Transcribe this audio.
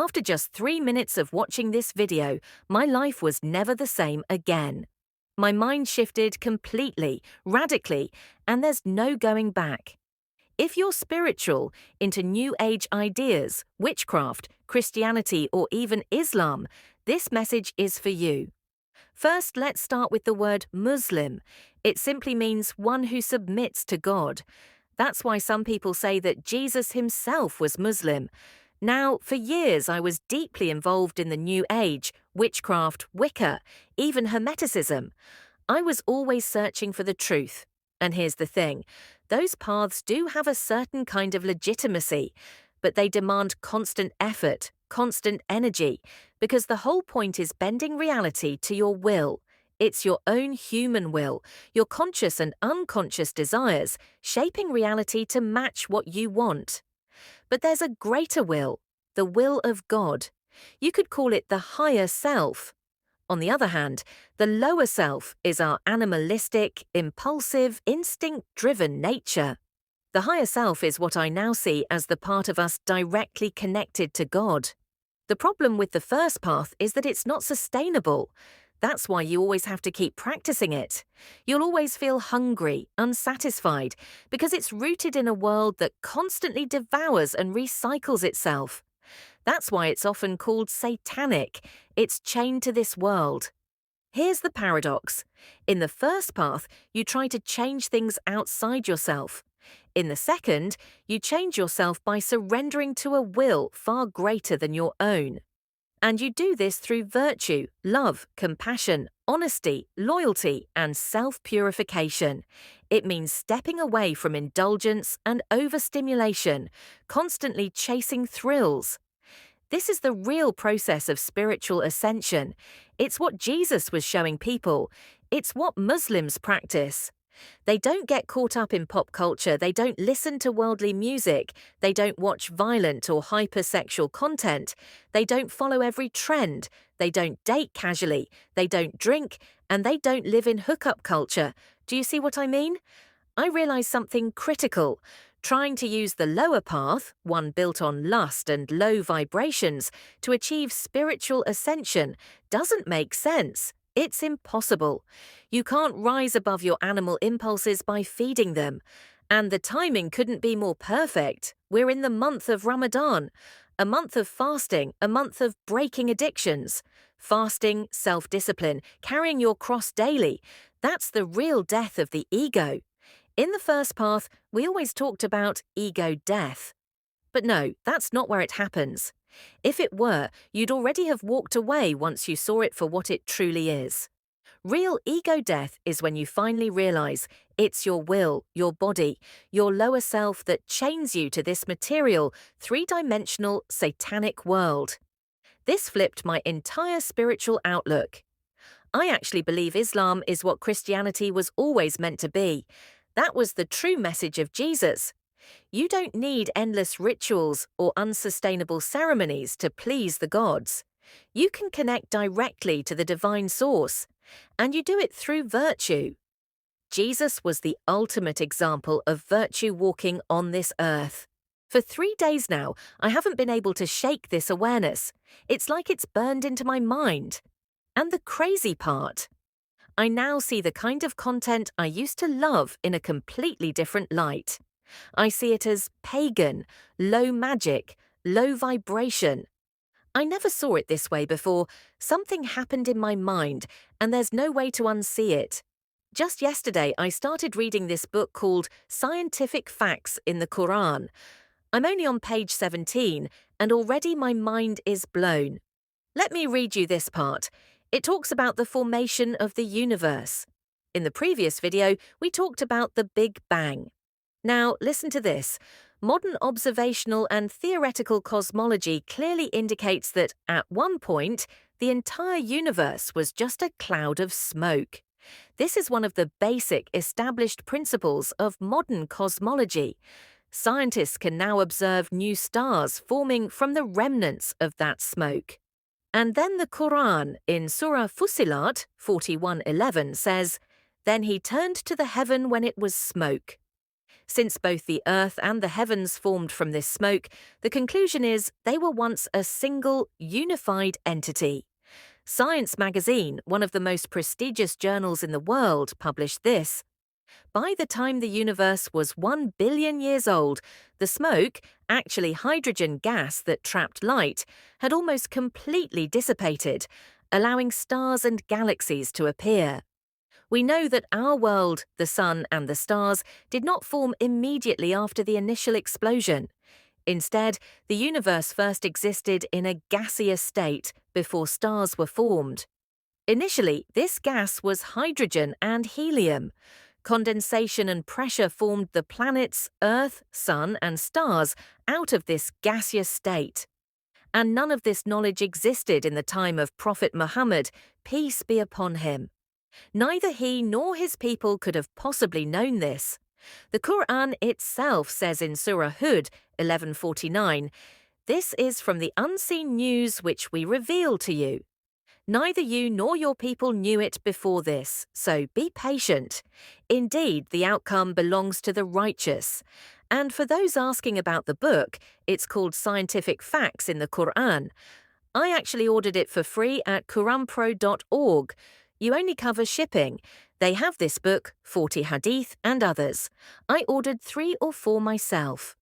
After just 3 minutes of watching this video, my life was never the same again. My mind shifted completely, radically, and there's no going back. If you're spiritual, into New Age ideas, witchcraft, Christianity, or even Islam, this message is for you. First, let's start with the word Muslim. It simply means one who submits to God. That's why some people say that Jesus himself was Muslim. Now, for years I was deeply involved in the New Age, witchcraft, Wicca, even Hermeticism. I was always searching for the truth. And here's the thing, those paths do have a certain kind of legitimacy, but they demand constant effort, constant energy, because the whole point is bending reality to your will. It's your own human will, your conscious and unconscious desires, shaping reality to match what you want. But there's a greater will, the will of God. You could call it the higher self. On the other hand, the lower self is our animalistic, impulsive, instinct-driven nature. The higher self is what I now see as the part of us directly connected to God. The problem with the first path is that it's not sustainable. That's why you always have to keep practicing it. You'll always feel hungry, unsatisfied, because it's rooted in a world that constantly devours and recycles itself. That's why it's often called satanic. It's chained to this world. Here's the paradox. In the first path, you try to change things outside yourself. In the second, you change yourself by surrendering to a will far greater than your own. And you do this through virtue, love, compassion, honesty, loyalty, and self-purification. It means stepping away from indulgence and overstimulation, constantly chasing thrills. This is the real process of spiritual ascension. It's what Jesus was showing people. It's what Muslims practice. They don't get caught up in pop culture, they don't listen to worldly music, they don't watch violent or hypersexual content, they don't follow every trend, they don't date casually, they don't drink, and they don't live in hookup culture. Do you see what I mean? I realize something critical. Trying to use the lower path, one built on lust and low vibrations, to achieve spiritual ascension doesn't make sense. It's impossible. You can't rise above your animal impulses by feeding them. And the timing couldn't be more perfect. We're in the month of Ramadan, a month of fasting, a month of breaking addictions. Fasting, self-discipline, carrying your cross daily, that's the real death of the ego. In the first path, we always talked about ego death. But no, that's not where it happens. If it were, you'd already have walked away once you saw it for what it truly is. Real ego death is when you finally realize it's your will, your body, your lower self that chains you to this material, three-dimensional, satanic world. This flipped my entire spiritual outlook. I actually believe Islam is what Christianity was always meant to be. That was the true message of Jesus. You don't need endless rituals or unsustainable ceremonies to please the gods. You can connect directly to the divine source, and you do it through virtue. Jesus was the ultimate example of virtue walking on this earth. For 3 days now, I haven't been able to shake this awareness. It's like it's burned into my mind. And the crazy part, I now see the kind of content I used to love in a completely different light. I see it as pagan, low magic, low vibration. I never saw it this way before. Something happened in my mind, and there's no way to unsee it. Just yesterday, I started reading this book called Scientific Facts in the Qur'an. I'm only on page 17, and already my mind is blown. Let me read you this part. It talks about the formation of the universe. In the previous video, we talked about the Big Bang. Now, listen to this. Modern observational and theoretical cosmology clearly indicates that, at one point, the entire universe was just a cloud of smoke. This is one of the basic established principles of modern cosmology. Scientists can now observe new stars forming from the remnants of that smoke. And then the Qur'an in Surah Fussilat 41:11 says, "Then he turned to the heaven when it was smoke." Since both the earth and the heavens formed from this smoke, the conclusion is they were once a single, unified entity. Science magazine, one of the most prestigious journals in the world, published this. By the time the universe was 1 billion years old, the smoke, actually hydrogen gas that trapped light, had almost completely dissipated, allowing stars and galaxies to appear. We know that our world, the sun and the stars, did not form immediately after the initial explosion. Instead, the universe first existed in a gaseous state before stars were formed. Initially, this gas was hydrogen and helium. Condensation and pressure formed the planets, Earth, Sun, and stars out of this gaseous state. And none of this knowledge existed in the time of Prophet Muhammad, peace be upon him. Neither he nor his people could have possibly known this. The Qur'an itself says in Surah Hud 11:49, "This is from the unseen news which we reveal to you. Neither you nor your people knew it before this, so be patient. Indeed, the outcome belongs to the righteous." And for those asking about the book, it's called Scientific Facts in the Qur'an. I actually ordered it for free at quranpro.org. You only cover shipping. They have this book, 40 hadith, and others. I ordered 3 or 4 myself.